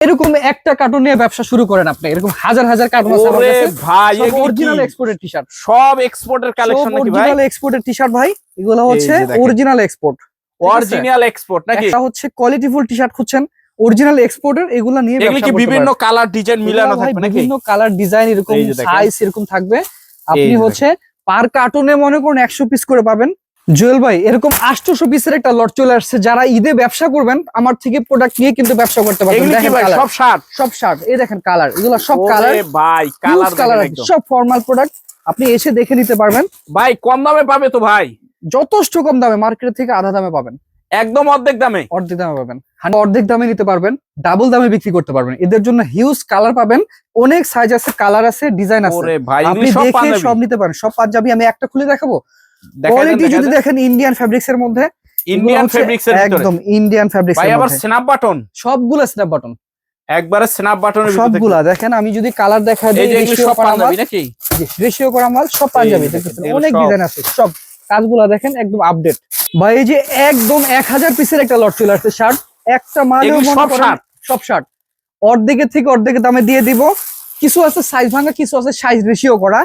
এরকম একটা কার্টুন নিয়ে ব্যবসা শুরু করেন আপনি, এরকম হাজার হাজার কার্টুন আছে আমার কাছে ভাই, অরিজিনাল এক্সপোর্টেড টি-শার্ট, সব এক্সপোর্টের কালেকশন নাকি ভাই? অরিজিনাল এক্সপোর্টেড টি-শার্ট ভাই, এগুলো হচ্ছে অরিজিনাল এক্সপোর্ট, অরিজিনাল এক্সপোর্ট নাকি? এটা হচ্ছে কোয়ালিটিফুল টি-শার্ট খুঁজছেন অরিজিনাল এক্সপোর্টের, এগুলা নিয়ে ব্যবসা করতে পারেন। বিভিন্ন কালার ডিজাইন মিলানো থাকবে নাকি? বিভিন্ন কালার ডিজাইন এরকম সাইজ এরকম থাকবে। আপনি হচ্ছে পার কার্টুনে মনে করুন 100 পিস করে পাবেন। জুয়েল ভাই, এরকম 800 পিসের একটা লট চলে আসছে, যারা ঈদে ব্যবসা করবেন আমার থেকে প্রোডাক্ট নিয়ে কিন্তু ব্যবসা করতে পারবেন। দেখেন সব শার্ট, এই দেখেন কালার, এগুলো সব কালার ভাই, কালার সব ফর্মাল প্রোডাক্ট, আপনি এসে দেখে নিতে পারবেন। ভাই কম দামে পাবে তো ভাই? যথেষ্ট কম দামে, মার্কেট থেকে আধা দামে পাবেন, একদম অর্ধেক দামে পাবেন। অর্ধেক দামে নিতে পারবেন, ডাবল দামে বিক্রি করতে পারবেন। এদের জন্য হিউজ কালার পাবেন, অনেক সাইজ আছে, কালার আছে, ডিজাইন আছে, আপনি দেখে সব নিতে পারেন। সব পাঞ্জাবি আমি একটা খুলে দেখাবো। কোয়ালিটি যদি দেখেন ইন্ডিয়ান ফেব্রিক্স এর মধ্যে, ইন্ডিয়ান ফেব্রিক্স এর ভিতরে একদম ইন্ডিয়ান ফেব্রিক্স এর ভাই, মধ্যে আবার স্ন্যাপ বাটন, সবগুলা স্ন্যাপ বাটন, একবারে স্ন্যাপ বাটনের ভিতরে সবগুলা দেখেন। আমি যদি কালার দেখাই দিই, এই যে সব পাঞ্জাবি নাকি? রেশিও করা মাল, সব পাঞ্জাবি দেখতেছেন, অনেক ডিজাইন আছে, সব কাজগুলা দেখেন একদম আপডেট ভাই। এই যে একদম 1000 পিসের একটা লট চলে আসছে শার্ট, একটা মালেও সব শার্ট অর্ধেকের থেকে অর্ধেকের দামে দিয়ে দিব। কিছু আছে সাইজ ভাঙা, কিছু আছে সাইজ রেশিও করা,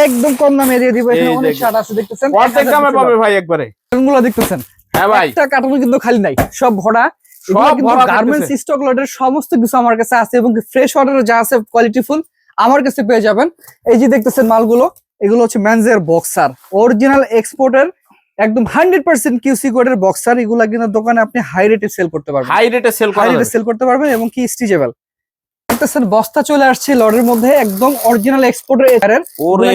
একদম কম দামে দিয়ে দিব। এখানে অনেক শার্ট আছে দেখতেছেন, অর্ধেক দামে পাবে ভাই একবারে। এগুলো দেখতেছেন, হ্যাঁ ভাই, একটা কার্টুন কিন্তু খালি নাই, সব ভরা। গার্মেন্টস স্টক লটের সমস্ত কিছু আমার কাছে আছে, এবং ফ্রেশ অর্ডার যা আছে কোয়ালিটিফুল আমার কাছে পেয়ে যাবেন। এই যে দেখতেছেন মালগুলো, এগুলো হচ্ছে মেনজের বক্সার, অরিজিনাল এক্সপোর্টের, একদম 100% কিউসি কোডের বক্সার। এগুলা কিন্তু দোকানে আপনি হাই রেটে সেল করতে পারবেন, হাই রেটে সেল করতে পারবেন, এবং কি স্টিচেবল। দেখতেছেন বস্তা চলে আসছে লটের মধ্যে, একদম অরিজিনাল এক্সপোর্টের এর,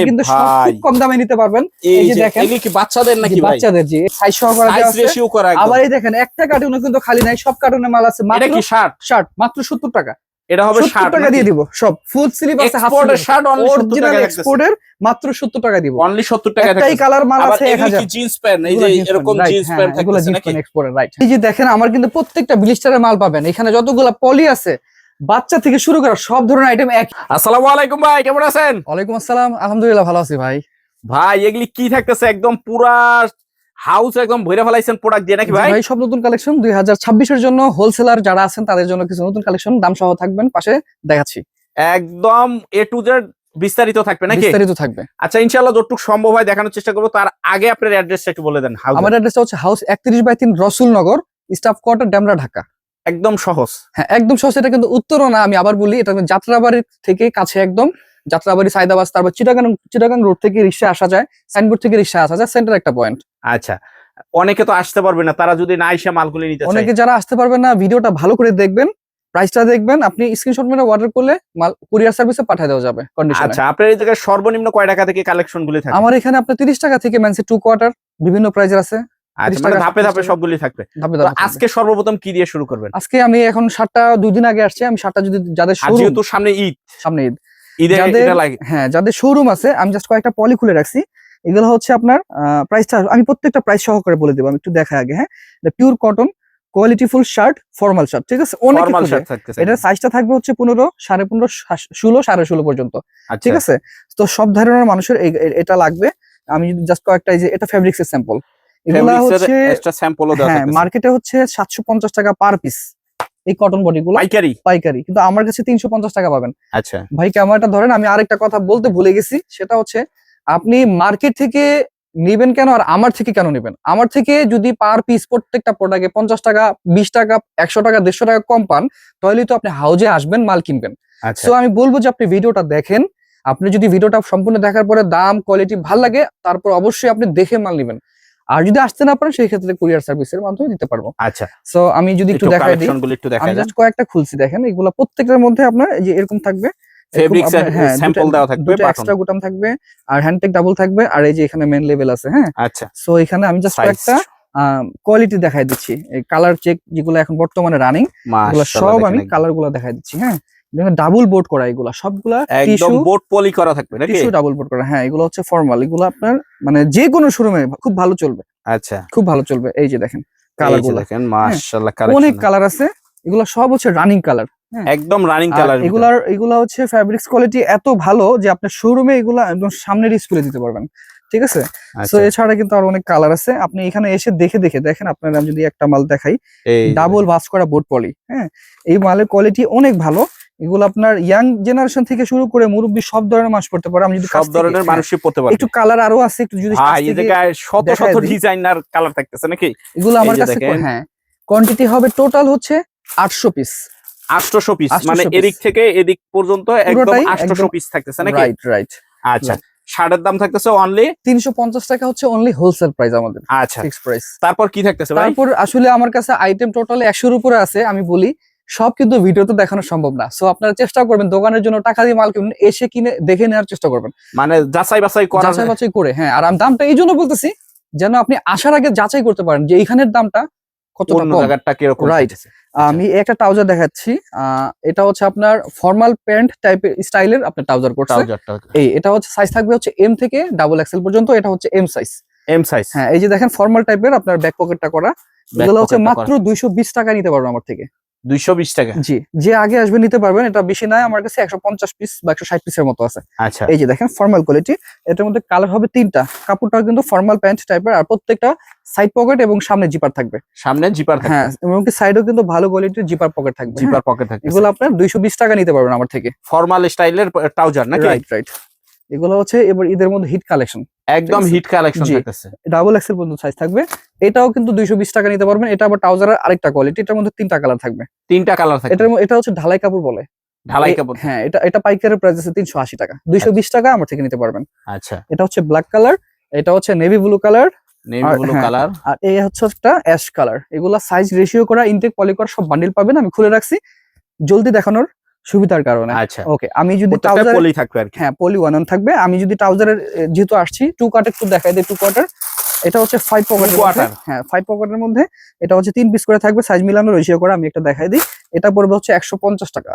কিন্তু সব খুব কম দামে নিতে পারবেন। এই যে দেখেন, এগুলো কি বাচ্চাদের নাকি ভাই? বাচ্চাদের, জি সাইজ সহকারে দেওয়া আছে, রেশিও করা একদম। আবার এই দেখেন একটা কার্টুনও কিন্তু খালি নাই, সব কার্টুনে মাল আছে। এটা কি শার্ট মাত্র 70 টাকা, এটা হবে 70 টাকা দিয়ে দিব। সব ফুল স্লিভ আছে, হাফ এক্সপোর্টের শার্ট অনলি 70 টাকা, এক্সপোর্টের মাত্র 70 টাকা দিব, অনলি 70 টাকা। একটাই কালার মাল আছে 1000। জিন্স প্যান্ট, এই যে এরকম জিন্স প্যান্ট থাকছে নাকি? এক্সপোর্টের, রাইট। এই যে দেখেন আমার কিন্তু প্রত্যেকটা ব্লিস্টারের মাল পাবেন, এখানে যতগুলা পলি আছে, বাচ্চা থেকে শুরু করে সব ধরনের আইটেম এক। আসসালামু আলাইকুম ভাই, কেমন আছেন? ওয়ালাইকুম আসসালাম, আলহামদুলিল্লাহ ভালো আছি ভাই। ভাই এগুলি কি থাকতেছে? একদম পুরা হাউস একদম ভরে ফেলাইছেন প্রোডাক্ট দিয়ে নাকি ভাই? ভাই সব নতুন কালেকশন 2026 এর জন্য, হোলসেলার যারা আছেন তাদের জন্য কিছু নতুন কালেকশন, দাম সহ থাকবেন, পাশে দেখাচ্ছি। একদম এ টু জেড বিস্তারিত থাকবে নাকি? বিস্তারিত থাকবে। আচ্ছা, ইনশাআল্লাহ যতটুকু সম্ভব হয় দেখানোর চেষ্টা করব। তার আগে আপনার অ্যাড্রেসটা একটু বলে দেন। আমার অ্যাড্রেসটা হচ্ছে house 31/3 Rasulnagar, staff quarter, Demra, Dhaka. একদম সহজ। হ্যাঁ একদম সহজ। এটা কিন্তু উত্তরও না, আমি আবার বলি, এটা যাত্রাবাড়ি থেকে কাছে, একদম যাত্রাবাড়ি, সাইদাবাদ, তারপর চিটাগাং রোড থেকে রিক্সা আসা যায়, সাইনবোর্ড থেকে রিক্সা আসা যায়, সেন্টার একটা পয়েন্ট। আচ্ছা, অনেকে তো আসতে পারবে না, তারা যদি না এসে মালগুলি নিতে চায়। অনেকে যারা আসতে পারবেন না, ভিডিওটা ভালো করে দেখবেন, প্রাইসটা দেখবেন, আপনি স্ক্রিনশট মেরে অর্ডার করলে মাল কুরিয়ার সার্ভিসে পাঠিয়ে দেওয়া যাবে কন্ডিশনে। আচ্ছা, আপনার এই জায়গায় সর্বনিম্ন কয় টাকা থেকে কালেকশন গুলি থাকে? আমার এখানে আপনার 30 টাকা থেকে মেন্সে 2 কোয়ার্টার বিভিন্ন প্রাইজের আছে। আচ্ছা, মানে ধাপে ধাপে সবগুলি থাকবে। আজকে সর্বপ্রথম কি দিয়ে শুরু করবেন? আজকে আমি এখন 7টা 2 দিন আগে আসছে, আমি 7টা যদি যাদের শোরুম, যেহেতু সামনে ঈদ, হ্যাঁ যাদের শোরুম আছে, আমি জাস্ট কয়েকটা পলি খুলে রাখছি। এগুলো হচ্ছে আপনার প্রাইসটা আমি প্রত্যেকটা প্রাইস সহকারে বলে দেবো, আমি একটু দেখা আগে। হ্যাঁ, পিওর কটন কোয়ালিটিফুল শার্ট, ফর্মাল শার্ট, ঠিক আছে? অনেক এটা সাইজটা থাকবে হচ্ছে 15, 15.5, 16, 16.5 পর্যন্ত, ঠিক আছে? তো সব ধরনের মানুষের এটা লাগবে। আমি জাস্ট কয়েকটা, এই যে এটা ফেব্রিক্স এর স্যাম্পল, এগুলা হচ্ছে এক্সট্রা স্যাম্পলও দেওয়া থাকে। মার্কেটে হচ্ছে 750 টাকা পার পিস এই কটন বডি গুলো, পাইকারি, কিন্তু আমার কাছে 350 টাকা পাবেন। আচ্ছা ভাই, ক্যামেরাটা ধরেন। আমি আরেকটা কথা বলতে ভুলে গেছি, সেটা হচ্ছে আপনি মার্কেট থেকে নিবেন কেন আর আমার থেকে কেন নিবেন? আমার থেকে যদি পার পিস প্রত্যেকটা প্রোডাক্টে 50 টাকা, 20 টাকা, 100 টাকা, 150 টাকা কম পান, তাহলে তো আপনি হাউজে আসবেন, মাল কিনবেন। সো আমি বলবো যে আপনি ভিডিওটা দেখেন, আপনি যদি ভিডিওটা সম্পূর্ণ দেখার পরে দাম কোয়ালিটি ভালো লাগে, তারপর অবশ্যই আপনি দেখে মাল নিবেন। আর যদি আসতে না পারেন, সেই ক্ষেত্রে কুরিয়ার সার্ভিসের মাধ্যমে দিতে পারবো। আচ্ছা, সো আমি যদি একটু দেখাই দিই, আমি জাস্ট কয়েকটা খুলছি, দেখেন। এগুলা প্রত্যেকটার মধ্যে আপনার এই যে এরকম থাকবে, ফেব্রিক্স এর স্যাম্পল দেওয়া থাকবে, এক্সট্রা গুটাম থাকবে, আর হ্যান্ডটেক ডাবল থাকবে, আর এই যে এখানে মেন লেভেল আছে। হ্যাঁ, আচ্ছা। সো এখানে আমি জাস্ট একটা কোয়ালিটি দেখাই দিচ্ছি, এই কালার চেক যেগুলো এখন বর্তমানে রানিং, এগুলো সব আমি কালার গুলো দেখাই দিচ্ছি। হ্যাঁ, ডাবল বোর্ড করা, এগুলা সবগুলা একদম বোর্ড পলি করা থাকবে নাকি? টিস্যু ডাবল বোর্ড করা। হ্যাঁ, এগুলো হচ্ছে ফর্মাল, এগুলো আপনার মানে যে কোনো শোরুমে খুব ভালো চলবে। আচ্ছা, খুব ভালো চলবে। এই যে দেখেন কালার গুলো, দেখেন মাশাআল্লাহ, কালেকশন অনেক কালার আছে, এগুলো সব হচ্ছে রানিং কালার, একদম রানিং কালার। এগুলা হচ্ছে ফেব্রিক্স কোয়ালিটি এত ভালো যে আপনি শোরুমে এগুলা একদম সামনের স্কুলে দিতে পারবেন। ঠিক আছে। তো আচ্ছা এছাড়া কিন্তু আরো অনেক কালার আছে, আপনি এখানে এসে দেখে দেখে দেখেন। আপনার আমি যদি একটা মাল দেখাই, এই ডাবল ভাঁজ করা বোট পলি, হ্যাঁ, এই মালের কোয়ালিটি অনেক ভালো। এগুলো আপনার ইয়াং জেনারেশন থেকে শুরু করে মুরব্বী সব ধরনের মানুষ পড়তে পারে। আমি যদি সব ধরনের মানুষই পড়তে পারবে। একটু কালার আরো আছে, একটু যদি ভাই এই জায়গায় শত শত ডিজাইনার কালার থাকতেছে নাকি? এগুলো আমার এই যে কাছে দেখেন। হ্যাঁ, কোয়ান্টিটি হবে টোটাল হচ্ছে 800 পিস। 800 পিস, 800 মানে piece। এদিক থেকে এদিক পর্যন্ত একদম পুরোটাই 800 একদম পিস থাকতেছে নাকি? Right right. আচ্ছা, শার্টের দাম থাকতেছে অনলি 350 টাকা হচ্ছে অনলি হোলসেল প্রাইস আমাদের, আচ্ছা। Fixed price. তারপর কি থাকতেছে ভাই? তারপর আসলে আমার কাছে আইটেম টোটাল 100 এর উপরে আছে। আমি বলি সব কিন্তু ভিডিওতে দেখানো সম্ভব না, সো আপনারা চেষ্টা করবেন দোকানের জন্য টাকা দিয়ে মাল কিনুন, এসে কিনে দেখে নেওয়ার চেষ্টা করবেন, মানে যাচাই বাছাই করা, যাচাই বাছাই করে। হ্যাঁ, আর আমি দামটা এই জন্য বলতেছি যেন আপনি আসার আগে যাচাই করতে পারেন যে এইখানের দামটা কতটা অন্য কম। জায়গাটা কিরকম Right. থাকতেছে। আমি একটা ট্রাউজার দেখাচ্ছি, এটা হচ্ছে আপনার ফর্মাল প্যান্ট টাইপের স্টাইলের আপনার ট্রাউজার করছে। ট্রাউজারটা এটা হচ্ছে সাইজ থাকবে হচ্ছে এম থেকে ডাবল এক্সেল পর্যন্ত, এটা হচ্ছে এম সাইজ। M size. হ্যাঁ, এই যে দেখেন ফর্মাল টাইপের আপনার ব্যাক পকেটটা করা, এগুলো হচ্ছে মাত্র 220 টাকা নিতে পারবেন আমার থেকে। 220 টাকা? জি, যে আগে আসবে নিতে পারবেন। এটা বেশি নাই, আমার কাছে 150 পিস বা 160 পিসের মতো আছে। আচ্ছা, এই যে দেখেন ফর্মাল কোয়ালিটি, এটার মধ্যে কালার হবে 3টা। কাপড়টা কিন্তু ফর্মাল প্যান্ট টাইপের, আর প্রত্যেকটা সাইড পকেট এবং সামনে জিপার থাকবে। সামনে জিপার থাকবে। হ্যাঁ, এবং কি সাইডেও কিন্তু ভালো কোয়ালিটির জিপার পকেট থাকবে। জিপার পকেট থাকবে। এগুলো আপনার 220 টাকা নিতে পারবেন আমার থেকে। ফর্মাল স্টাইলের ট্রাউজার নাকি? Right right. এগুলো হচ্ছে এবার ঈদের মধ্যে হিট কালেকশন, একদম হিট কালেকশন থাকতেছে। ডাবল এক্সেল পর্যন্ত সাইজ থাকবে। এটাও কিন্তু 220 টাকা নিতে পারবেন। এটা আবার ট্রাউজারের আরেকটা কোয়ালিটি, এটার মধ্যে 3টা কালার থাকবে। 3টা কালার থাকবে। এটা হচ্ছে ঢালাই কাপড় বলে। ঢালাই কাপড়। হ্যাঁ, এটা পাইকারের প্রাইস আছে 380 টাকা। 220 টাকা আমার থেকে নিতে পারবেন। আচ্ছা, এটা হচ্ছে ব্ল্যাক কালার, এটা হচ্ছে navy blue colour, navy blue colour, আর এই হচ্ছে একটা অ্যাশ কালার। এগুলা সাইজ রেশিও করা, ইনটেক পলি করা সব বান্ডিল পাবেন। আমি খুলে রাখছি জলদি দেখানোর সুবিধার কারণে। আচ্ছা, ওকে, আমি যদি ট্রাউজার পলি থাকবে আর কি। হ্যাঁ, পলি ওয়ান থাকবে। আমি যদি ট্রাউজারের যেহেতু আসছি, টু কাট একটু দেখাই দিই। টু কোয়ার্টার, এটা হচ্ছে 5 পকেটের মধ্যে। হ্যাঁ, 5 পকেটের মধ্যে এটা হচ্ছে 3 পিস করে থাকবে, সাইজ মিলানো রেশিও করা। আমি একটা দেখাই দিই, এটা পড়বে হচ্ছে 150 টাকা।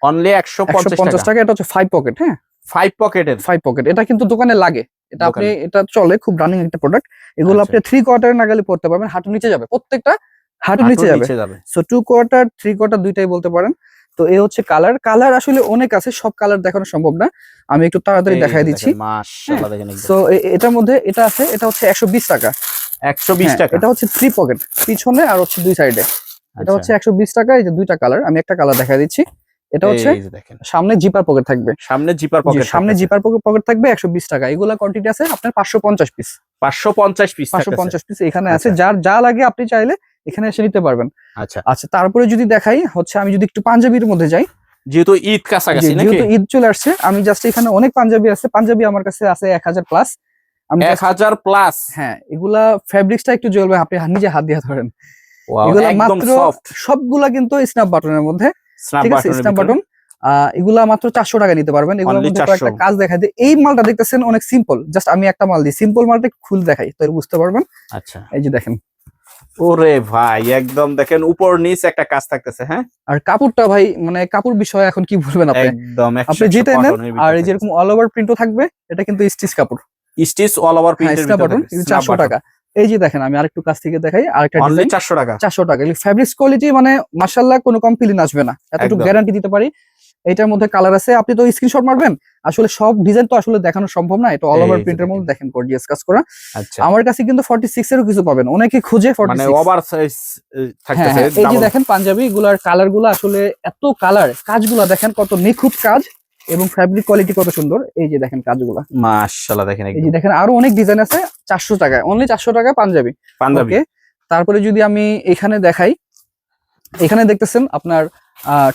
অনলি 150 টাকা। এটা হচ্ছে 5 পকেট। হ্যাঁ, 5 পকেটের। 5 পকেট, এটা কিন্তু দোকানে লাগে। এটা আপনি এটা চলে, খুব রানিং একটা প্রোডাক্ট। এগুলো আপনি 3 কোয়ার্টার নাগালে পড়তে পারবেন, হাঁটু নিচে যাবে, প্রত্যেকটা হাঁটু নিচে যাবে। সো 2 কোয়ার্টার 3 কোয়ার্টার দুইটাই বলতে পারেন। তো এই হচ্ছে কালার আসলে অনেক আছে, সব কালার দেখানো সম্ভব না, আমি একটু তাড়াতাড়ি দেখাই দিচ্ছি। মাশাআল্লাহ, দেখেন একদম। সো এটার মধ্যে এটা আছে, এটা হচ্ছে 120 টাকা। 120 টাকা। এটা হচ্ছে 3 পকেট, পিছনে আর হচ্ছে দুই সাইডে। এটা হচ্ছে 120 টাকা। এই যে দুইটা কালার, আমি একটা কালার দেখাই দিচ্ছি। এটা হচ্ছে সামনে জিপার পকেট থাকবে, সামনে জিপার পকেট থাকবে 120 টাকা। এগুলা কোয়ান্টিটি আছে আপনার 550 পিস। 550 পিস এখানে আছে। যার যা লাগে আপনি চাইলে এখানে এসে নিতে পারবেন। আচ্ছা আচ্ছা, তারপরে যদি দেখাই হচ্ছে, আমি যদি একটু পাঞ্জাবির মধ্যে যাই, যেহেতু ঈদ কাছাকাছি নাকি? যেহেতু ঈদ চলে আসছে, আমি জাস্ট এখানে অনেক পাঞ্জাবি আছে। পাঞ্জাবি আমার কাছে আছে 1000 প্লাস। 1000 প্লাস? হ্যাঁ, এগুলা ফেব্রিক্সটা একটু জ্বলবে, আপনি নিজে হাত দিয়ে ধরেন। এগুলা মাত্র সবগুলা কিন্তু স্ন্যাপ বাটনের মধ্যে, ঠিক আছে, স্ন্যাপ বাটন। এগুলা মাত্র 400 টাকা নিতে পারবেন। এগুলোর মধ্যে একটা কাজ দেখাই দিই। এই মালটা দেখতেছেন অনেক সিম্পল, জাস্ট আমি একটা মাল দিই, সিম্পল মালটা খুলে দেখাই তো বুঝতে পারবেন। আচ্ছা, এই যে দেখেন, ওরে ভাই একদম দেখেন উপর নিচ একটা কাজ থাকতেছে। হ্যাঁ, আর কাপড়টা ভাই, মানে কাপড় বিষয় এখন কি বলবেন আপনি, একদম আপনি যেটা নেন। আর এই যেরকম অল ওভার প্রিন্টও থাকবে, এটা কিন্তু স্টিচ কাপড়, স্টিচ অল ওভার প্রিন্টের ভিতরে 400 টাকা। এই যে দেখেন, আমি আরেকটু কাছ থেকে দেখাই, আরেকটা ডিজাইন 400 টাকা। 400 টাকা। ফেব্রিক্স কোয়ালিটি মানে মাশাআল্লাহ, কোনো কমপ্লেইন আসবে না, এতটুকু গ্যারান্টি দিতে পারি। এটার মধ্যে কালার আছে, আপনি তো স্ক্রিনশট মারবেন। আসলে সব ডিজাইন তো আসলে দেখানো সম্ভব না, এটা অল ওভার প্রিন্টের মধ্যে দেখেন গর্জিয়াস কাজ করা। আচ্ছা, আমার কাছে কিন্তু 46 এরও কিছু পাবেন, অনেকে খুঁজে 46, মানে ওভার সাইজ থাকতেছে। এই যে দেখেন পাঞ্জাবি গুলার কালার গুলো, আসলে এত কালার, কাজগুলা দেখেন কত নিখুঁত কাজ, এবং ফ্যাব্রিক কোয়ালিটি কত সুন্দর। এই যে দেখেন কাজগুলা, মাশাআল্লাহ, দেখেন এই যে দেখেন, আরো অনেক ডিজাইন আছে। 400 টাকা, অনলি 400 টাকা পাঞ্জাবি। ওকে, তারপরে যদি আমি এখানে দেখাই, এখানে দেখতেছেন আপনার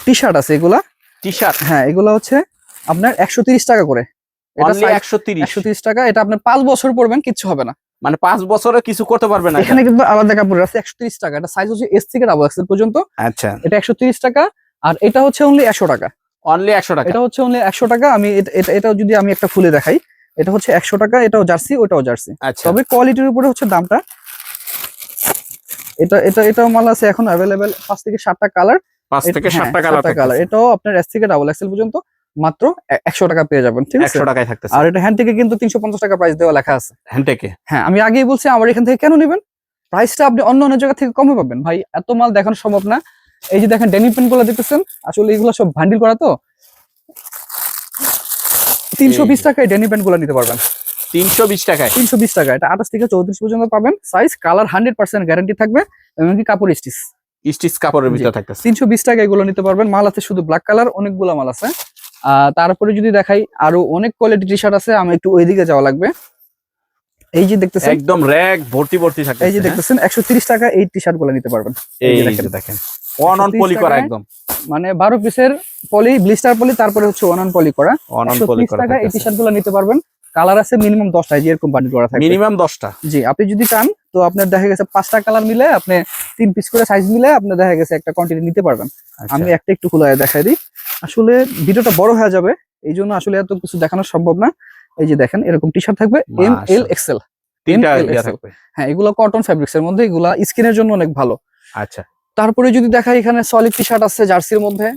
টি শার্ট আছে। এগুলা টি শার্ট, হ্যাঁ, এগুলা হচ্ছে আপনার 130 টাকা করে। এটা 130 টাকা। এটা আপনি 5 বছর পরবেন, কিচ্ছু হবে না, মানে 5 বছরে কিছু করতে পারবে না। এখানে কিন্তু আলাদা কাপড় আছে। 130 টাকা। এটা সাইজ হচ্ছে এস থেকে ডাবল এক্সেল পর্যন্ত। আচ্ছা, এটা 130 টাকা। আর এটা হচ্ছে অনলি 100 টাকা। অনলি 100 টাকা। এটা হচ্ছে অনলি 100 টাকা। আমি এটাও যদি আমি একটা খুলে দেখাই, এটা হচ্ছে 100 টাকা। এটাও জার্সি, ওটাও জার্সি। তবে কোয়ালিটির উপরে হচ্ছে দামটা। এটাও মাল আছে এখন अवेलेबल 5 থেকে 7টা কালার। 5 থেকে 7টা কালার। এটাও আপনার এস থেকে ডাবল এক্সেল পর্যন্ত মাত্র 100 টাকা পেয়ে যাবেন, ঠিক আছে? 100 টাকায় থাকতেছে। আর এটা হ্যান্ড থেকে কিন্তু 350 টাকা প্রাইস দেওয়া লেখা আছে হ্যান্ড থেকে। হ্যাঁ, আমি আগেই বলছি আমার এখান থেকে কেন নেবেন, প্রাইসটা আপনি অন্য জায়গা থেকে কমে পাবেন। ভাই এত মাল দেখানো সম্ভব না। এই যে দেখেন ডেনিম প্যান্ট গুলো দেখতেছেন, আসলে এগুলো সব বান্ডিল করা তো। 320 টাকায় ডেনিম প্যান্ট গুলো নিতে পারবেন। 320 টাকায় 320 টাকা। এটা 28 থেকে 34 পর্যন্ত পাবেন। সাইজ কালার 100% গ্যারান্টি থাকবে, এমনকি কাপড় স্টিচ কাপড়ের ভিতরে থাকতেছে। 320 টাকা এগুলো নিতে পারবেন। মাল আছে শুধু ব্ল্যাক কালার, অনেকগুলো মাল আছে। তারপরে যদি দেখাই আরো অনেক কোয়ালিটি টি শার্ট আছে, আমি একটু ওইদিকে যাওয়া লাগবে। এই যে দেখতেছেন একদম র‍্যাক ভর্তি ভর্তি থাকতেছে। এই যে দেখতেছেন 130 টাকা এই টি শার্ট গুলো নিতে পারবেন। এই যে দেখেন ওয়ান অন পলি করা, একদম মানে 12 পিসের পলি, ব্লিস্টার পলি, তারপরে হচ্ছে ওয়ান অন পলি করা। ওয়ান অন পলি 130 করা টাকা এই টি শার্ট গুলো নিতে পারবেন। কালার আছে মিনিমাম 10টা, যে এরকম বান্ডিল করা থাকবে মিনিমাম 10টা। জি, আপনি যদি চান তো আপনার দেখা গেছে 5টা কালার মিলে আপনি 3 পিস করে সাইজ মিলে আপনার দেখা গেছে একটা কোয়ান্টিটি নিতে পারবেন। আমি একটা একটু খুলে দেখাই দিই, আসলে ভিডিওটা বড় হয়ে যাবে, এই জন্য আসলে এত কিছু দেখানো সম্ভব না। এই যে দেখেন এরকম টি শার্ট থাকবে এম এল এক্সেল, তিনটা ইয়া থাকবে। হ্যাঁ, এগুলো কটন ফ্যাব্রিক্স এর মধ্যে, এগুলা স্কিনের জন্য অনেক ভালো। আচ্ছা, তারপরে যদি দেখাই এখানে সলিড টি শার্ট আছে জার্সির মধ্যে,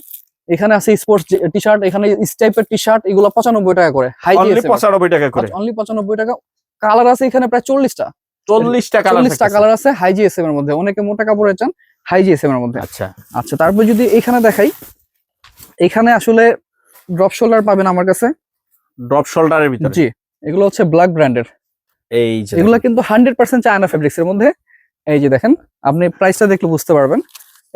এখানে আছে স্পোর্টস টি শার্ট, এখানে ইস টাইপের টি শার্ট, এগুলো 95 টাকা করে। হাই অনলি 95 টাকা করে, অনলি 95 টাকা। কালার আছে এখানে প্রায় 40টা 40টা কালার আছে হাই জিএসএম এর মধ্যে। অনেকে মোটা কাপড়ে চান, হাই জিএসএম এর মধ্যে। আচ্ছা আচ্ছা, তারপর যদি এখানে দেখাই, এখানে আসলে ড্রপ শোল্ডার পাবেন আমার কাছে। ড্রপ শোল্ডারের ভিতরে, জি, এগুলো হচ্ছে ব্ল্যাক ব্র্যান্ডের। এই যে এগুলো কিন্তু 100% চায়না ফেব্রিক্স এর মধ্যে। এই যে দেখেন, আপনি প্রাইসটা দেখলে বুঝতে পারবেন।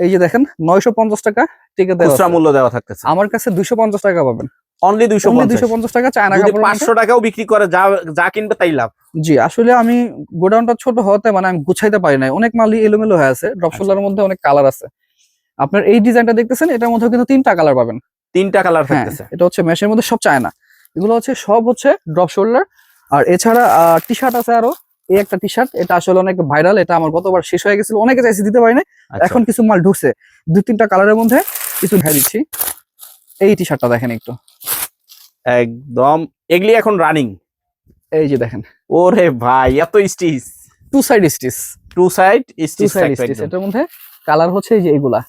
এই যে দেখেন 950 টাকা টিকে দেওয়া খুচরা মূল্য দেওয়া থাকতেছে। আমার কাছে 250 টাকা পাবেন। অনলি 250 টাকা চায়না যদি কাপড়। 500 টাকাও বিক্রি করে যা কিনবে তাই লাভ। জি, আসলে আমি গোডাউনটা ছোট হতে মানে আমি গুছাইতে পারি নাই, অনেক মালই এলোমেলো হয়ে আছে। ড্রপ শোল্ডারের মধ্যে অনেক কালার আছে। আপনার এই ডিজাইনটা দেখতেছেন, এটার মধ্যে কিন্তু 3টা কালার পাবেন। 3টা কালার হ্যাঁ, থাকতেছে। এটা হচ্ছে মেশের মধ্যে সব চায়না, এগুলো হচ্ছে সব হচ্ছে ড্রপ শোল্ডার। আর এছাড়া টি শার্ট আছে আরো, এই একটা টি শার্ট, এটা আসলে অনেক ভাইরাল, এটা আমার গতবার শেষ হয়ে গেছিল, অনেকে চাইছে দিতে পারি না। এখন কিছু মাল ঢুকছে 2-3টা কালারের মধ্যে, কিছু দেখাই দিচ্ছি। এই টি শার্টটা দেখেন একটু, একদম এগুলি এখন রানিং। এই যে দেখেন, ওরে ভাই এত stitch, two side stitch, two side stitch. এটার মধ্যে কালার হচ্ছে এই যে এগুলা,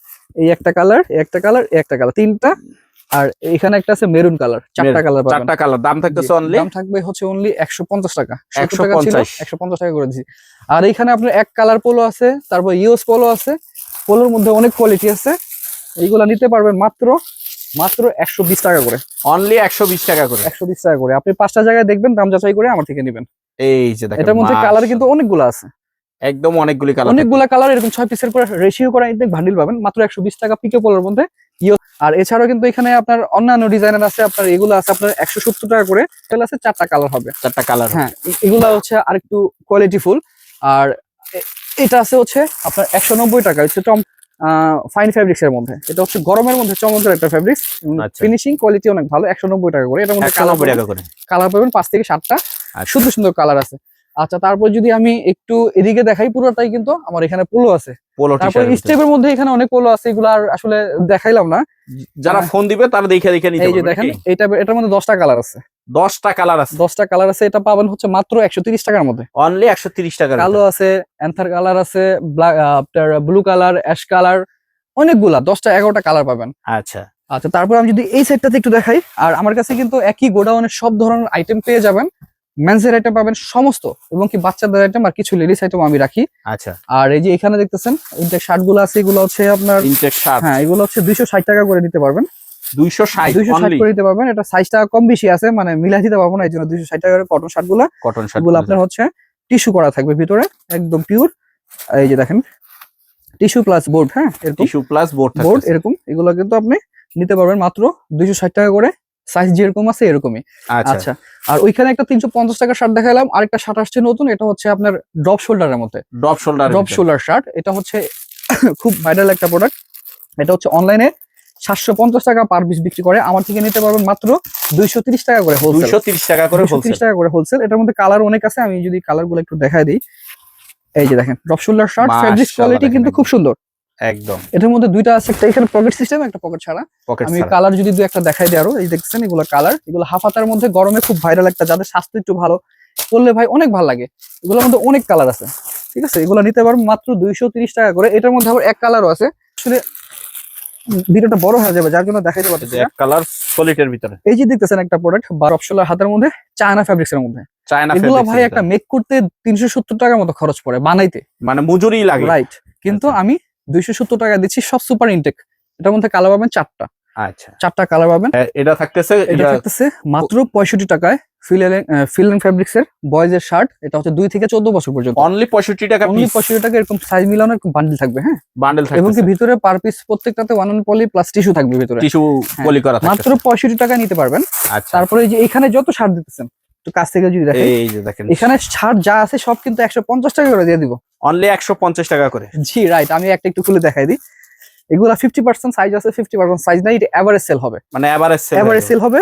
এই একটা কালার, এই একটা কালার, এই একটা কালার, 3টা। আর এখানে একটা আছে মেরুন কালার, 4টা কালার পাবেন। 4টা কালার, দাম থাকতেছে অনলি, দাম থাকবে হচ্ছে অনলি 150 টাকা। 150 150 টাকা করে দিছি। আর এখানে আপনার এক কালার পোলো আছে, তারপর ইউএস পোলো আছে। পোলোর মধ্যে অনেক কোয়ালিটি আছে, এইগুলা নিতে পারবেন মাত্র 120 টাকা করে। অনলি 120 টাকা করে, 120 টাকা করে। আপনি 5টা জায়গায় দেখবেন, দাম যাচাই করে আমার থেকে নেবেন। এই যে দেখেন এটার মধ্যে কালার কিন্তু অনেকগুলো আছে, একদম অনেকগুলি কালার, অনেকগুলা কালার। এরকম 6 পিসের করে রেশিও করা ইনটেক বান্ডিল পাবেন মাত্র 120 টাকা পিকে পোলোর মধ্যে। আর এছাড়াও কিন্তু এখানে আপনার অন্যান্য ডিজাইনার আছে, আপনার এগুলো আছে আপনার 170 টাকা করে। এগুলো আছে 4টা কালার হবে, 4টা কালার। হ্যাঁ, এগুলা হচ্ছে আরেকটু কোয়ালিটি ফুল। আর এটা আছে হচ্ছে আপনার 190 টাকা, হচ্ছে ফাইন ফেব্রিক্স এর মধ্যে। এটা হচ্ছে গরমের মধ্যে চমৎকার একটা ফেব্রিক্স, ফিনিশিং কোয়ালিটি অনেক ভালো। 190 টাকা করে। এটার মধ্যে কালার পাবেন 5 থেকে 7টা, সুন্দর সুন্দর কালার আছে। আচ্ছা, তারপর যদি আমি একটু এদিকে দেখাই, পুরোটাই কিন্তু আমার এখানে পোলো আছে। তারপর স্টেপের মধ্যে এখানে অনেক পোলো আছে, এগুলো আর আসলে দেখাইলাম না। যারা ফোন দিবে তারা দেখে নিতে পারবে। এই যে দেখেন, এটার মধ্যে 10টা কালার আছে। 10টা কালার আছে, 10টা কালার আছে। এটা পাবেন হচ্ছে মাত্র 130 টাকার মধ্যে, অনলি 130 টাকা। কালো আছে, অ্যান্থার কালার আছে, আপনার ব্লু কালার, অ্যাশ কালার, অনেকগুলা 10টা 11টা কালার পাবেন। আচ্ছা আচ্ছা, তারপর আমি যদি এই সাইডটাতে একটু দেখাই, আর আমার কাছে কিন্তু একই গোডাউনের সব ধরনের আইটেম পেয়ে যাবেন। মেন্সের আইটেম পাবেন সমস্ত, এবং কি বাচ্চাদের আইটেম আর কিছু লেডিস আইটেম আমি রাখি। আচ্ছা, আর এই যে এখানে দেখতেছেন ইনটেক শার্ট গুলো আছে, এগুলো হচ্ছে আপনার ইনটেক শার্ট, হ্যাঁ, এগুলো হচ্ছে 260 টাকা করে দিতে পারবেন। 260 করে দিতে পারবেন। এটা সাইজটা কম বেশি আছে, মানে মিলাই দিতে পারবো না, এই জন্য 260 টাকা করে। কটন শার্ট গুলো আপনার হচ্ছে টিস্যু করা থাকবে ভিতরে, একদম পিওর। এই যে দেখেন টিস্যু প্লাস বোর্ড, হ্যাঁ, টিস্যু প্লাস বোর্ড এরকম। এগুলো কিন্তু আপনি নিতে পারবেন মাত্র 260 টাকা করে, সাইজ যেরকম আছে এরকমই। আচ্ছা, আর ওইখানে একটা 350 টাকার শার্ট দেখালাম, আরেকটা শার্ট আসছে নতুন, এটা হচ্ছে আপনার ড্রপ শোল্ডারের মধ্যে, ড্রপ শোল্ডার শার্ট। এটা হচ্ছে খুব ভাইরাল একটা প্রোডাক্ট। এটা হচ্ছে অনলাইনে 750 টাকা পার পিস বিক্রি করে, আমার থেকে নিতে পারবেন মাত্র 230 টাকা করে হোলসেল। 230 টাকা করে হোলসেল। এটার মধ্যে কালার অনেক আছে, আমি যদি কালার গুলো একটু দেখাই দিই। এই যে দেখেন drop shoulder shirt, fabric quality কিন্তু খুব সুন্দর একদম। এটার মধ্যে দুইটা আছে, একটা এখানে পকেট সিস্টেম, একটা পকেট ছাড়া। আমি কালার যদি দুই একটা দেখাই দিই আরো, এই দেখছেন এগুলো কালার, এগুলো হাফ হাতার মধ্যে, গরমে খুব ভাইরাল একটা, যাদের স্বাস্থ্য একটু ভালো করলে ভাই অনেক ভালো লাগে। এগুলোর মধ্যে অনেক কালার আছে, ঠিক আছে। এগুলো নিতে পারবেন মাত্র 230 টাকা করে। এটার মধ্যে আবার এক কালারও আছে, আসলে ভিডিওটা বড় হয়ে যাবে যার জন্য দেখাইতে পারতেছি না। কালার সলিডের ভিতরে এই যে দেখতেছেন একটা প্রোডাক্ট, ড্রপ শোল্ডার হাতের মধ্যে, চায়না ফেব্রিক্স এর মধ্যে। এগুলো ভাই একটা মেক করতে 370 টাকার মতো খরচ পড়ে বানাইতে, মানে মজুরি লাগে, রাইট। কিন্তু আমি 270 টাকা দিচ্ছি, সব সুপার ইনটেক। এটার মধ্যে কালার পাবেন 4টা। আচ্ছা, 4টা কালার পাবেন। এটা থাকতেছে এটা থাকতেছে মাত্র 65 টাকায়। ফিল এন্ড ফেব্রিক্স এর বয়েজ এর শার্ট, এটা হচ্ছে 2 থেকে 14 বছর পর্যন্ত। অনলি 65 টাকা অনলি পিস, 65 টাকা। এরকম সাইজ মিলানো এরকম বান্ডেল থাকবে, হ্যাঁ বান্ডেল এবং কি থাকতেছে, ভিতরে পার পিস প্রত্যেকটাতে 1 অন পলি প্লাস টিস্যু থাকবে ভিতরে। টিস্যু হ্যাঁ, পলি করা মাত্র থাকতেছে। 65 টাকা নিতে পারবেন। আচ্ছা, তারপরে এই যে এখানে যত শার্ট দিতেছেন একটু কাছ থেকে যদি দেখেন, এই যে দেখেন এখানে শার্ট যা আছে সব কিন্তু 150 টাকা করে দিয়ে দিব। অনলি 150 টাকা করে। জি রাইট, আমি একটা একটু খুলে দেখাই দিই। এগুলা 50% সাইজ আছে, 50% সাইজ নাই, এটা এভারেজ সেল হবে। মানে এভারেজ সেল হবে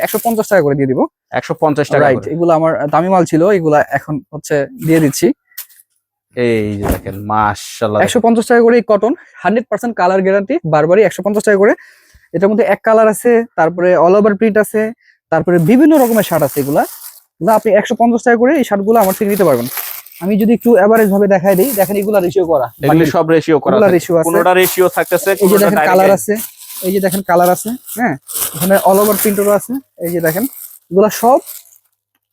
150 টাকা করে দিয়ে দিব। 150 টাকা রাইট, করে। এগুলো আমার দামি মাল ছিল, এগুলা এখন হচ্ছে দিয়ে দিচ্ছি। এই যে দেখেন মাশাআল্লাহ, 150 টাকা করে কটন, 100% কালার গ্যারান্টি, বারবারই 150 টাকা করে। এটার মধ্যে এক কালার আছে, তারপরে অল ওভার প্রিন্ট আছে, তারপরে বিভিন্ন রকমের শার্ট আছে। এগুলা আপনি 150 টাকা করে এই শার্টগুলো আমার থেকে নিতে পারবেন। আমি যদি একটু এভারেজ ভাবে দেখাই দিই, দেখেন এগুলা রেশিও করা, এগুলি সব রেশিও করা এগুলা থাকে, রেশিও আছে, কোনটা রেশিও থাকতেছে, এই যে কোনটা দেখেন কালার আছে, এই যে দেখেন কালার আছে, হ্যাঁ এখানে অল ওভার প্রিন্টও আছে। এই যে দেখেন এগুলা সব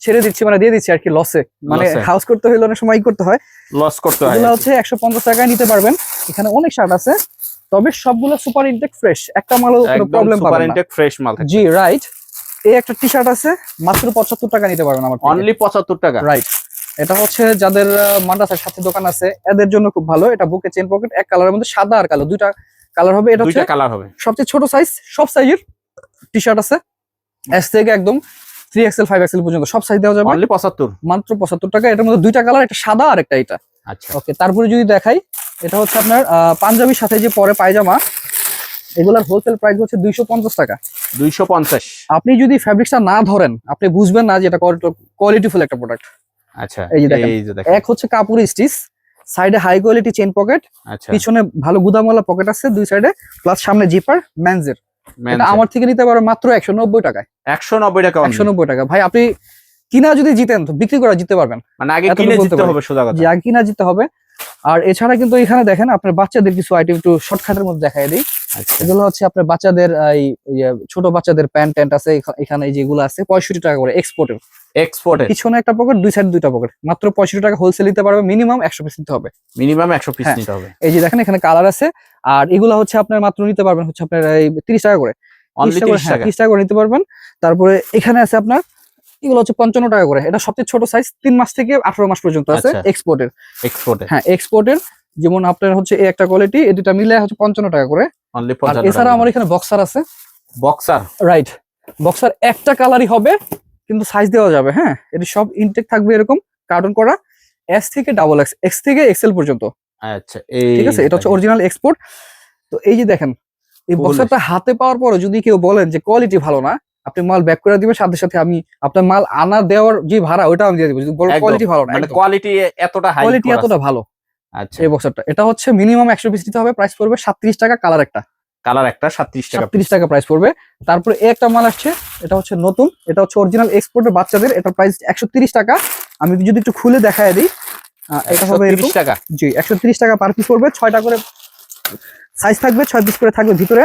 ছেড়ে দিচ্ছি, মানে দিয়ে দিচ্ছি আর কি লসে, মানে লসে। হাউস করতে হইলে অনেক সময় করতে হয়, লস করতে হয়। এগুলো হচ্ছে 150 টাকায় নিতে পারবেন। এখানে অনেক শার্ট আছে, তবে সবগুলো সুপার ইনটেক ফ্রেশ, একটা মালও কোনো একদম প্রবলেম সুপার পাবেন না। ইনটেক ফ্রেশ মাল থাকে। জি রাইট, এই একটা টি শার্ট আছে মাত্র 75 টাকা নিতে পারবেন আমার থেকে। অনলি 75 টাকা। রাইট, এটা হচ্ছে যাদের মাদ্রাসার সাথে দোকান আছে এদের জন্য খুব ভালো। এটা বুকে চেন পকেট, এক কালারের মধ্যে সাদা আর কালো দুইটা কালার হবে। এটা হচ্ছে দুইটা কালার হবে, সবচেয়ে ছোট সাইজ, সব সাইজের টি শার্ট আছে, এস থেকে একদম 3XL 5XL পর্যন্ত সব সাইজ দেওয়া যাবে। অনলি 75, মাত্র 75 টাকা। এটার মধ্যে দুইটা কালার, একটা সাদা আর একটা এটা। আচ্ছা ওকে, তারপরে যদি দেখাই, এটা হচ্ছে আপনার পাঞ্জাবির সাথে যে পরে পায়জামা, এগুলার হোলসেল প্রাইস হচ্ছে 250 টাকা। 250। আপনি যদি ফ্যাব্রিক্সটা না ধরেন আপনি বুঝবেন না যে এটা কোয়ালিটিফুল একটা প্রোডাক্ট। আচ্ছা, এই যে দেখেন, এক হচ্ছে কাপড় স্টিচ, সাইডে হাই কোয়ালিটি চেইন পকেট, আচ্ছা পিছনে ভালো গুদামওয়ালা পকেট আছে দুই সাইডে, প্লাস সামনে জিপার মেনজের। এটা আমার থেকে নিতে পারো মাত্র 190 টাকায়। 190 টাকা, 190 টাকা। ভাই আপনি কিনা যদি জিতেন তো বিক্রি করা জিততে পারবেন, মানে আগে এতটুকু কিনে বলতে জিততে পারি। হবে, সোজা কথা। যে আগে কিনা জিততে হবে। আর এছাড়া কিন্তু এখানে দেখেন আপনার বাচ্চাদের কিছু আইটেম একটু শর্টকাটের মধ্যে দেখাই দিই। আচ্ছা, এগুলো হচ্ছে আপনার বাচ্চাদের এই ছোট বাচ্চাদের প্যান্ট ট্যান্ট আছে, এখানে যেগুলো আছে 65 টাকা করে এক্সপোর্টের। এক্সপোর্টে পিছনে একটা পকেট, দুই সাইড দুইটা পকেট, মাত্র 65 টাকা হোলসেল নিতে পারবে। মিনিমাম 100 পিস নিতে হবে, মিনিমাম 100 পিস হ্যাঁ। নিতে হবে। এই যে দেখেন এখানে কালার আছে। আর এগুলো হচ্ছে আপনার মাত্র নিতে পারবেন হচ্ছে আপনার এই 30 টাকা করে, অনলি 30 টাকা। 30 টাকা করে নিতে পারবেন। তারপরে এখানে আছে আপনার এগুলো হচ্ছে 55 টাকা করে। এটা সবচেয়ে ছোট সাইজ, 3 মাস থেকে 18 মাস পর্যন্ত আছে, আচ্ছা। এক্সপোর্টের। এক্সপোর্টে হ্যাঁ এক্সপোর্টের, যেমন আপনার হচ্ছে এই একটা কোয়ালিটি, এই দুটা মিলে হচ্ছে 55 টাকা করে। অনলি আর 55 এছাড়া আমার এখানে বক্সার আছে। বক্সার, রাইট, বক্সার একটা কালারই হবে কিন্তু সাইজ দেওয়া যাবে, হ্যাঁ এটা সব ইনটেক থাকবে এরকম কার্টন করা, এস থেকে ডাবল এক্স, এক্স থেকে এক্সেল পর্যন্ত। আচ্ছা এই ঠিক আছে, এটা হচ্ছে অরিজিনাল এক্সপোর্ট। তো এই যে দেখেন এই Full বক্সারটা হাতে পাওয়ার পরে যদি কেউ বলেন যে কোয়ালিটি ভালো না, আপনি মাল ব্যাক করে দিবেন, সাথে সাথে আমি আপনার মাল আনা দেওয়ার যে ভাড়া ওটা আমি দিয়ে দিব, যদি বলেন একদম, কোয়ালিটি ভালো না। মানে কোয়ালিটি এতটা হাই, কোয়ালিটি এতটা ভালো আচ্ছা এই বক্সারটা। এটা হচ্ছে মিনিমাম 100 পিস নিতে হবে, প্রাইস পড়বে 37 টাকা। কালার একটা কালার একটা 37 টাকা, 37 টাকা প্রাইস পড়বে। তারপরে এই একটা মাল আসছে, এটা হচ্ছে নতুন, এটা হচ্ছে অরিজিনাল এক্সপোর্টের বাচ্চাদের, এটার প্রাইস 130 টাকা। আমি যদি একটু খুলে দেখায় দিই, এটা হবে 130 টাকা। জি 130 টাকা পার পিস পড়বে। 6টা করে সাইজ থাকবে, 6 পিস করে থাকবে ভিতরে।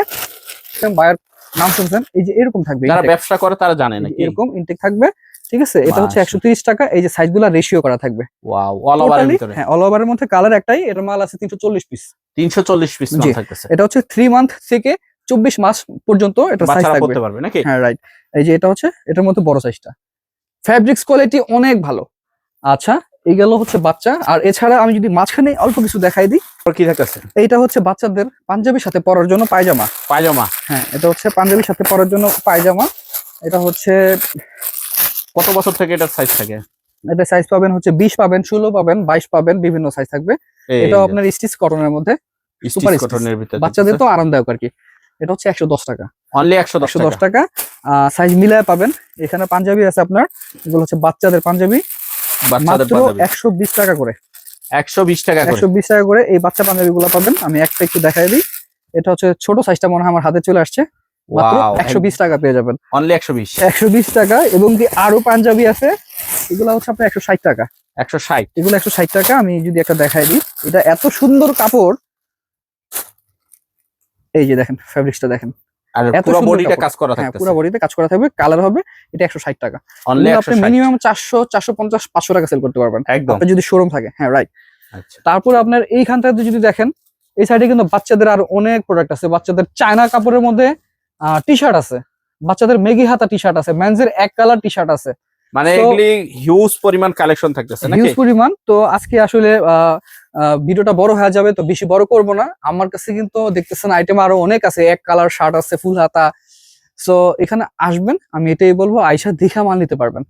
বায়ার নাম শুনছেন, এই যে এরকম থাকবে, যারা ব্যবসা করে তারা জানে নাকি এরকম ইনটেক থাকবে। ঠিক আছে, এটা হচ্ছে মাশাআল্লাহ। 130 টাকা। এই যে সাইজগুলো রেশিও করা থাকবে। ওয়াও, অল ওভারের Totally, ভিতরে হ্যাঁ অল ওভারের মধ্যে কালার একটাই, এটার মাল আছে 340 পিস। 340 পিস মাল জি। থাকতেছে, এটা হচ্ছে 3 মান্থ থেকে 24 মাস পর্যন্ত এটা সাইজ বাচ্চারা থাকবে। পড়তে পারবে নাকি? হ্যাঁ রাইট, এই যে এটা হচ্ছে এটার মধ্যে বড় সাইজটা, ফ্যাব্রিক্স কোয়ালিটি অনেক ভালো। আচ্ছা, এই গেল হচ্ছে বাচ্চা। আর এছাড়া আমি যদি মাঝখানে অল্প কিছু দেখাই দিই, আর কি থাকতেছে? এইটা হচ্ছে বাচ্চাদের পাঞ্জাবির সাথে পরার জন্য পায়জামা। পায়জামা, হ্যাঁ এটা হচ্ছে পাঞ্জাবির সাথে পরার জন্য পায়জামা। এটা হচ্ছে কত বছর থেকে এটার সাইজ থাকে? এটা সাইজ পাবেন হচ্ছে 20 পাবেন, 16 পাবেন, 22 পাবেন, বিভিন্ন সাইজ থাকবে। এটাও আপনার স্টিচ কটনের মধ্যে, সুপার সুপার স্টিচ, কটনের ভিতরে বাচ্চাদের তো আরামদায়ক আর কি। এটা হচ্ছে 110 টাকা, অনলি 110 110 টাকা। টাকা। সাইজ মিলায় পাবেন। এখানে পাঞ্জাবি আছে আপনার, এগুলো হচ্ছে বাচ্চাদের পাঞ্জাবি, বাচ্চাদের মাত্র পাঞ্জাবি 120 টাকা করে। 120 টাকা করে। 120 টাকা করে এই বাচ্চা পাঞ্জাবি গুলো পাবেন। আমি একটা একটু দেখাই দিই, এটা হচ্ছে ছোট সাইজটা মনে হয় আমার হাতে চলে আসছে, মাত্র ওয়াও, 120 টাকা পেয়ে যাবেন। অনলি 120 120 টাকা। এবং কি আরো পাঞ্জাবি আছে, এগুলো হচ্ছে আপনার 160 টাকা। 160, এগুলো 160 টাকা। আমি যদি একটা দেখাই দিই, এটা এত সুন্দর কাপড়, এই যে দেখেন ফ্যাব্রিক্সটা দেখেন, আর এত পুরো সুন্দর বডিটা কাপড়। কাজ করা হ্যাঁ থাকতেছে, পুরো বডিতে কাজ করা থাকবে, কালার হবে। এটা 160 টাকা। অনলি এগুলো আপনি 160 মিনিমাম 400, 450, 500 টাকা সেল করতে পারবেন একদম। আপনার যদি শোরুম থাকে। হ্যাঁ রাইট। আচ্ছা, তারপর আপনার এইখানটাতে যদি দেখেন, এই সাইডে কিন্তু বাচ্চাদের আর অনেক প্রোডাক্ট আছে, বাচ্চাদের চায়না কাপড়ের মধ্যে টি শার্ট আছে, বাচ্চাদের মেগি হাতা টি শার্ট আছে, মেন্সের এক কালার টি শার্ট আছে, মানে So- এগুলি হিউজ পরিমাণ কালেকশন থাকতেছে নাকি? হিউজ পরিমাণ। তো আজকে আসলে ভিডিওটা বড় হয়ে যাবে, তো বেশি বড় করব না। আমার কাছে কিন্তু দেখতেছেন আইটেম আরো অনেক আছে, এক কালার শার্ট আছে, ফুল হাতা। সো এখানে আসবেন, আমি এটাই বলবো, আয়শা দেখে মাল নিতে পারবেন।